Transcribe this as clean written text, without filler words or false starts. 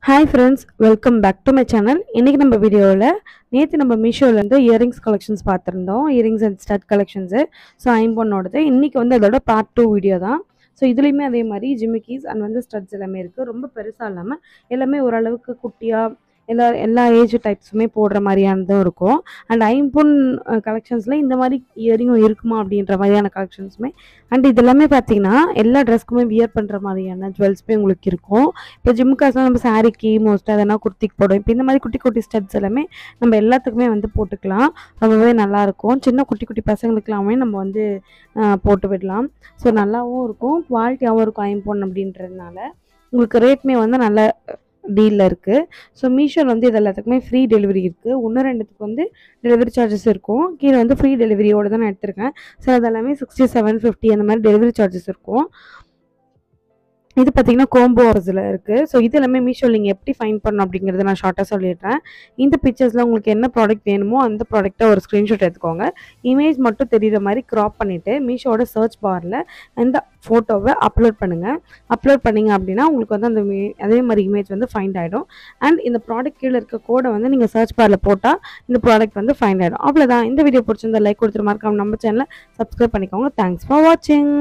Hi friends, welcome back to my channel. இன்னைக்கு நம்ம வீடியோவில் நேற்று நம்ம மீஷோலேருந்து இயரிங்ஸ் கலெக்ஷன்ஸ் பார்த்துருந்தோம். Earrings and stud collections. So ஐம்போனோடது இன்னைக்கு வந்து அதோட பார்ட் 2 வீடியோ தான். ஸோ இதுலேயுமே அதே மாதிரி ஜிமிக்கீஸ் அண்ட் வந்து ஸ்டட்ஸ் எல்லாமே இருக்குது. ரொம்ப பெருசாக இல்லாமல் எல்லாமே ஓரளவுக்கு குட்டியாக எல்லா ஏஜ் டைப்ஸுமே போடுற மாதிரியானதும் இருக்கும். அண்ட் ஐம்பொன் கலெக்ஷன்ஸில் இந்த மாதிரி இயரிங்கும் இருக்குமா அப்படின்ற மாதிரியான கலெக்ஷன்ஸுமே அண்ட் இது எல்லாமே பார்த்தீங்கன்னா எல்லா ட்ரெஸ்க்குமே வியர் பண்ணுற மாதிரியான ஜுவல்ஸுமே உங்களுக்கு இருக்கும். இப்போ ஜிம்முக்காஸ்லாம் நம்ம சாரிக்கு மோஸ்ட்டாக எதனா குர்த்திக்கு போடும். இப்போ இந்த மாதிரி குட்டி குட்டி ஸ்டட்ஸ் எல்லாமே நம்ம எல்லாத்துக்குமே வந்து போட்டுக்கலாம். ரொம்பவே நல்லாயிருக்கும். சின்ன குட்டி குட்டி பசங்களுக்கெல்லாமே நம்ம வந்து போட்டு விடலாம். ஸோ நல்லாவும் இருக்கும், குவாலிட்டியாகவும் இருக்கும். ஐம்பொன் அப்படின்றதுனால உங்களுக்கு ரேட்மே வந்து நல்ல டீலில் இருக்குது. ஸோ மீஷோவில் வந்து இது எல்லாத்துக்குமே ஃப்ரீ டெலிவரி இருக்குது. ஒன்று ரெண்டுத்துக்கு வந்து டெலிவரி சார்ஜஸ் இருக்கும். கீழே வந்து ஃப்ரீ டெலிவரியோடு தான் நான் எடுத்திருக்கேன். ஸோ அதெல்லாமே 67.50 அந்த மாதிரி டெலிவரி சார்ஜஸ் இருக்கும். இது பார்த்தீங்கன்னா கோம்போ ஆஃபர்ஸில் இருக்குது. ஸோ இது எல்லாமே மீஷோவில் நீங்கள் எப்படி ஃபைண்ட் பண்ணணும் அப்படிங்கிறத நான் ஷார்ட்டாக சொல்லிடுறேன். இந்த பிக்சர்ஸில் உங்களுக்கு என்ன ப்ராடக்ட் வேணுமோ அந்த ப்ராடக்ட்டை ஒரு ஸ்க்ரீன்ஷாட் எடுத்துக்கோங்க. இமேஜ் மட்டும் தெரிகிற மாதிரி க்ராப் பண்ணிவிட்டு மீஷோட சர்ச் பாரில் இந்த ஃபோட்டோவை அப்லோட் பண்ணுங்கள். அப்லோட் பண்ணிங்க அப்படின்னா உங்களுக்கு வந்து அந்த அதே மாதிரி இமேஜ் வந்து ஃபைண்ட் ஆகிடும். அண்ட் இந்த ப்ராடக்ட் கீழே இருக்க கோடை வந்து நீங்கள் சர்ச் பாரில் போட்டால் இந்த ப்ராடக்ட் வந்து ஃபைண்ட் ஆகிடும். அவ்வளோதான். இந்த வீடியோ பிடிச்சிருந்தா லைக் கொடுத்துட்டு மறக்காம நம்ம சேனலை சப்ஸ்கிரைப் பண்ணிக்கோங்க. தேங்க்ஸ் ஃபார் வாட்சிங்.